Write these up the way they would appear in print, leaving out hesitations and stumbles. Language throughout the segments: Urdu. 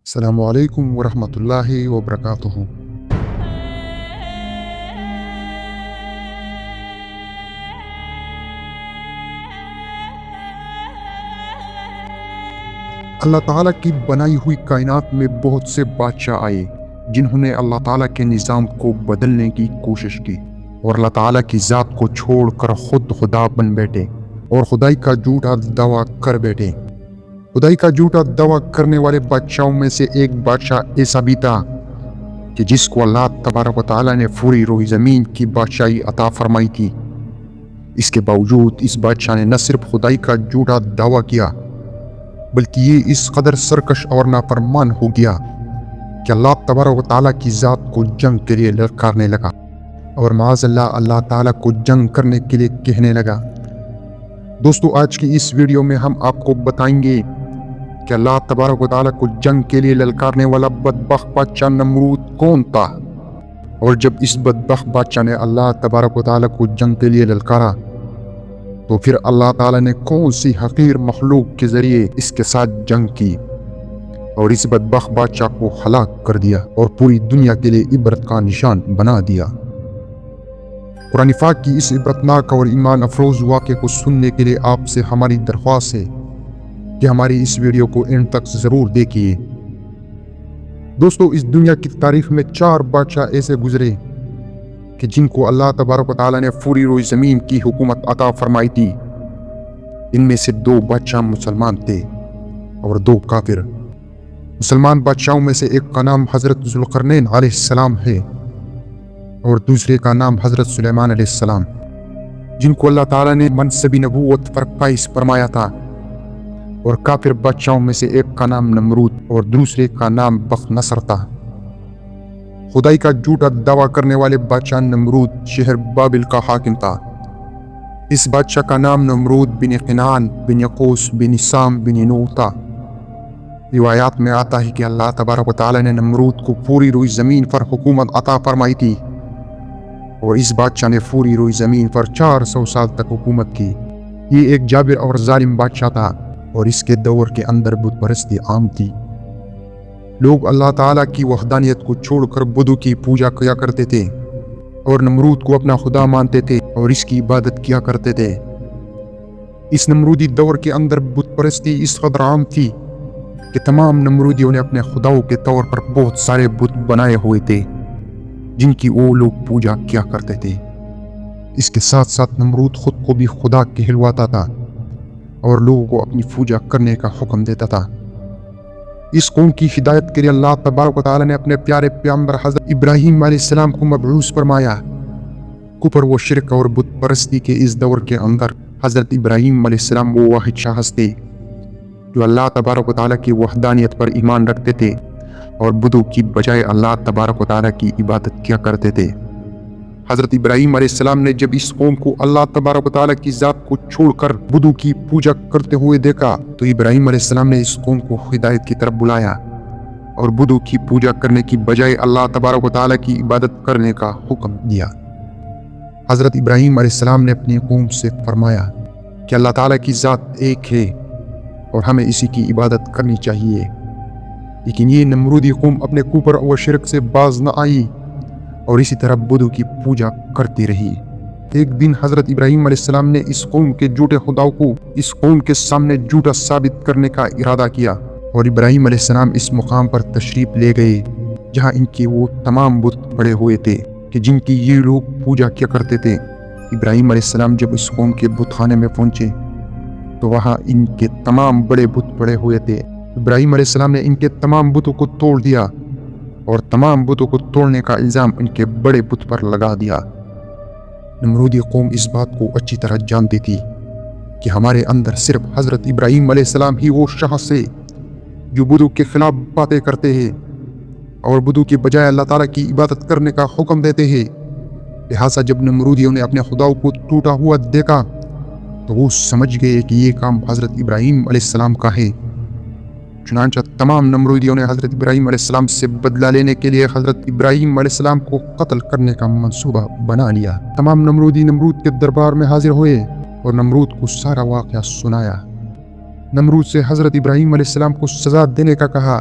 السلام علیکم ورحمۃ اللہ وبرکاتہ۔ اللہ تعالیٰ کی بنائی ہوئی کائنات میں بہت سے بادشاہ آئے جنہوں نے اللہ تعالیٰ کے نظام کو بدلنے کی کوشش کی اور اللہ تعالیٰ کی ذات کو چھوڑ کر خود خدا بن بیٹھے اور خدائی کا جھوٹا دعویٰ کر بیٹھے۔ خدائی کا جھوٹا دعویٰ کرنے والے بادشاہوں میں سے ایک بادشاہ ایسا بھی تھا کہ جس کو اللہ تبارک و تعالیٰ نے پوری روئی زمین کی بادشاہی عطا فرمائی تھی۔ اس کے باوجود اس بادشاہ نے نہ صرف خدائی کا جھوٹا دعویٰ کیا بلکہ یہ اس قدر سرکش اور نافرمان ہو گیا کہ اللہ تبارک و تعالیٰ کی ذات کو جنگ کے لیے للکارنے لگا اور معاذ اللہ تعالیٰ کو جنگ کرنے کے لیے کہنے لگا۔ دوستو، آج کی اس ویڈیو میں ہم آپ کو بتائیں گے کہ اللہ تبارک و تعالیٰ کو جنگ کے لیے للکارنے والا بدبخت بادشاہ نمرود کون تھا، اور جب اس بدبخت بادشاہ نے اللہ تبارک و تعالیٰ کو جنگ کے لیے للکارا تو پھر اللہ تعالیٰ نے کون سی حقیر مخلوق کے ذریعے اس کے ساتھ جنگ کی اور اس بدبخت بادشاہ کو ہلاک کر دیا اور پوری دنیا کے لیے عبرت کا نشان بنا دیا۔ قرآن پاک کی اس عبرتناک اور ایمان افروز واقعے کو سننے کے لیے آپ سے ہماری درخواست ہے کہ ہماری اس ویڈیو کو اینڈ تک ضرور دیکھیے۔ دوستو، اس دنیا کی تاریخ میں 4 بادشاہ ایسے گزرے کہ جن کو اللہ تبارک و تعالیٰ نے پوری روئی زمین کی حکومت عطا فرمائی تھی۔ ان میں سے 2 بادشاہ مسلمان تھے اور 2 کافر۔ مسلمان بادشاہوں میں سے ایک کا نام حضرت ذوالقرنین علیہ السلام ہے اور دوسرے کا نام حضرت سلیمان علیہ السلام، جن کو اللہ تعالیٰ نے منصب نبوت پر فائز فرمایا تھا۔ اور کافر بادشاہوں میں سے ایک کا نام نمرود اور دوسرے کا نام بخت نصر تھا۔ خدائی کا جھوٹا دعویٰ کرنے والے بادشاہ نمرود شہر بابل کا حاکم تھا۔ اس بادشاہ کا نام نمرود بن کنعان بن یقوس بن سام بن نوح تھا۔ روایات میں آتا ہے کہ اللہ تبارک و تعالیٰ نے نمرود کو پوری روئی زمین پر حکومت عطا فرمائی تھی اور اس بادشاہ نے پوری روئی زمین پر 400 سال تک حکومت کی۔ یہ ایک جابر اور ظالم بادشاہ تھا اور اس کے دور کے اندر بت پرستی عام تھی۔ لوگ اللہ تعالیٰ کی وحدانیت کو چھوڑ کر بدھو کی پوجا کیا کرتے تھے اور نمرود کو اپنا خدا مانتے تھے اور اس کی عبادت کیا کرتے تھے۔ اس نمرودی دور کے اندر بت پرستی اس قدر عام تھی کہ تمام نمرودیوں نے اپنے خداؤں کے طور پر بہت سارے بت بنائے ہوئے تھے جن کی وہ لوگ پوجا کیا کرتے تھے۔ اس کے ساتھ ساتھ نمرود خود کو بھی خدا کہلواتا تھا اور لوگوں کو اپنی پوجا کرنے کا حکم دیتا تھا۔ اس قوم کی ہدایت کے لیے اللہ تبارک و تعالیٰ نے اپنے پیارے پیغمبر حضرت ابراہیم علیہ السلام کو مبعوث فرمایا۔ کفر و شرک اور بت پرستی کے اس دور کے اندر حضرت ابراہیم علیہ السلام وہ واحد شخص تھے جو اللہ تبارک و تعالیٰ کی وحدانیت پر ایمان رکھتے تھے اور بدھو کی بجائے اللہ تبارک و تعالیٰ کی عبادت کیا کرتے تھے۔ حضرت ابراہیم علیہ السلام نے جب اس قوم کو اللہ تبارک و تعالیٰ کی ذات کو چھوڑ کر بدھو کی پوجا کرتے ہوئے دیکھا تو ابراہیم علیہ السلام نے اس قوم کو ہدایت کی طرف بلایا اور بدھو کی پوجا کرنے کی بجائے اللہ تبارک و تعالیٰ کی عبادت کرنے کا حکم دیا۔ حضرت ابراہیم علیہ السلام نے اپنی قوم سے فرمایا کہ اللہ تعالیٰ کی ذات ایک ہے اور ہمیں اسی کی عبادت کرنی چاہیے، لیکن یہ نمرودی قوم اپنے کفر و شرک سے باز نہ آئی اور اسی طرح بدھو کی پوجا کرتی رہی۔ ایک دن حضرت ابراہیم علیہ السلام نے اس قوم کے جھوٹے خداؤں کو اس قوم کے سامنے جھوٹا ثابت کرنے کا ارادہ کیا اور ابراہیم علیہ السلام اس مقام پر تشریف لے گئے جہاں ان کے وہ تمام بت پڑے ہوئے تھے کہ جن کی یہ لوگ پوجا کیا کرتے تھے۔ ابراہیم علیہ السلام جب اس قوم کے بت خانے میں پہنچے تو وہاں ان کے تمام بڑے بت پڑے ہوئے تھے۔ ابراہیم علیہ السلام نے ان کے تمام بتوں کو توڑ دیا اور تمام بتوں کو توڑنے کا الزام ان کے بڑے بت پر لگا دیا۔ نمرودی قوم اس بات کو اچھی طرح جانتی تھی کہ ہمارے اندر صرف حضرت ابراہیم علیہ السلام ہی وہ شخص ہے جو بدھو کے خلاف باتیں کرتے ہیں اور بدھو کے بجائے اللہ تعالیٰ کی عبادت کرنے کا حکم دیتے ہیں۔ لہٰذا جب نمرودیوں نے اپنے خداؤں کو ٹوٹا ہوا دیکھا تو وہ سمجھ گئے کہ یہ کام حضرت ابراہیم علیہ السلام کا ہے۔ چنانچہ تمام نمرودیوں نے حضرت ابراہیم علیہ السلام سے بدلہ لینے کے لیے حضرت ابراہیم علیہ السلام کو قتل کرنے کا منصوبہ بنا لیا۔ تمام نمرودی نمرود کے دربار میں حاضر ہوئے اور نمرود کو سارا واقعہ سنایا۔ نمرود سے حضرت ابراہیم علیہ السلام کو سزا دینے کا کہا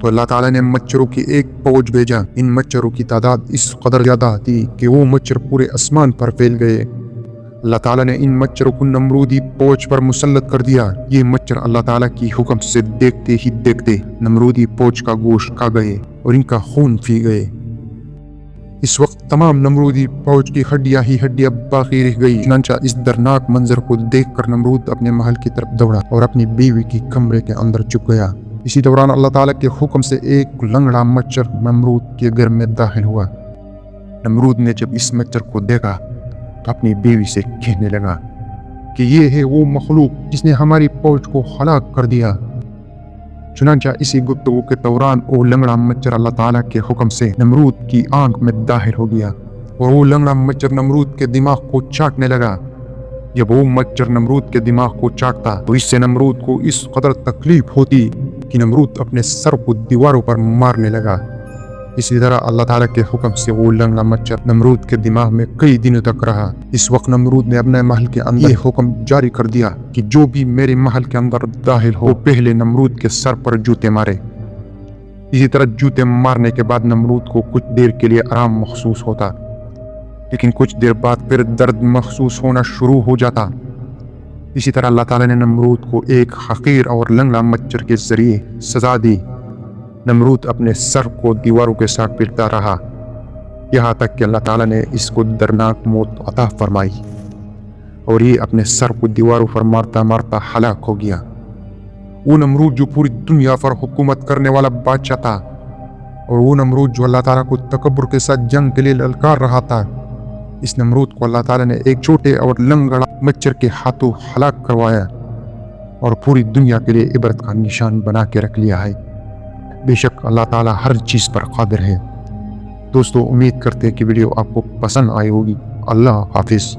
تو اللہ تعالیٰ نے مچھروں کی ایک فوج بھیجا۔ ان مچھروں کی تعداد اس قدر زیادہ تھی کہ وہ مچھر پورے آسمان پر پھیل گئے۔ اللہ تعالیٰ نے ان مچھروں کو نمرودی فوج پر مسلط کر دیا۔ یہ مچھر اللہ تعالیٰ کی حکم سے دیکھتے ہی دیکھتے نمرودی فوج کا گوشت کھا گئے اور ان کا خون پی گئے۔ اس وقت تمام نمرودی فوج کی ہڈیاں ہی ہڈیاں باقی رہ گئی۔ چنانچہ اس درناک منظر کو دیکھ کر نمرود اپنے محل کی طرف دوڑا اور اپنی بیوی کی کمرے کے اندر چھپ گیا۔ اسی دوران اللہ تعالیٰ کے حکم سے ایک لنگڑا مچھر نمرود کے گھر میں داخل ہوا۔ نمرود نے جب اس مچھر کو دیکھا تو اپنی بیوی سے کہنے لگا کہ یہ ہے وہ مخلوق جس نے ہماری فوج کو ہلاک کر دیا۔ چنانچہ اسی گفتگو کے دوران وہ لنگڑا مچھر اللہ تعالیٰ کے حکم سے نمرود کی آنکھ میں داخل ہو گیا اور وہ لنگڑا مچھر نمرود کے دماغ کو چاٹنے لگا۔ جب وہ مچھر نمرود کے دماغ کو چاٹتا تو اس سے نمرود کو اس قدر تکلیف ہوتی کہ نمرود اپنے سر کو دیواروں پر مارنے لگا۔ اسی طرح اللہ تعالیٰ کے حکم سے وہ لنگڑا مچھر نمرود کے دماغ میں کئی دنوں تک رہا۔ اس وقت نمرود نے اپنے محل کے اندر یہ حکم جاری کر دیا کہ جو بھی میرے محل کے اندر داخل ہو پہلے نمرود کے سر پر جوتے مارے۔ اسی طرح جوتے مارنے کے بعد نمرود کو کچھ دیر کے لیے آرام محسوس ہوتا، لیکن کچھ دیر بعد پھر درد محسوس ہونا شروع ہو جاتا۔ اسی طرح اللہ تعالیٰ نے نمرود کو ایک حقیر اور لنگڑا مچھر کے ذریعے سزا دی۔ نمرود اپنے سر کو دیواروں کے ساتھ پھرتا رہا یہاں تک کہ اللہ تعالیٰ نے اس کو دردناک موت عطا فرمائی اور یہ اپنے سر کو دیواروں پر مارتا مارتا ہلاک ہو گیا۔ وہ نمرود جو پوری دنیا پر حکومت کرنے والا بادشاہ تھا، اور وہ نمرود جو اللہ تعالیٰ کو تکبر کے ساتھ جنگ کے لیے للکار رہا تھا، اس نمرود کو اللہ تعالیٰ نے ایک چھوٹے اور لنگڑا مچھر کے ہاتھوں ہلاک کروایا اور پوری دنیا کے لیے عبرت کا نشان بنا کے رکھ لیا ہے۔ بے شک اللہ تعالیٰ ہر چیز پر قادر ہے۔ دوستو، امید کرتے ہیں کہ ویڈیو آپ کو پسند آئی ہوگی۔ اللہ حافظ۔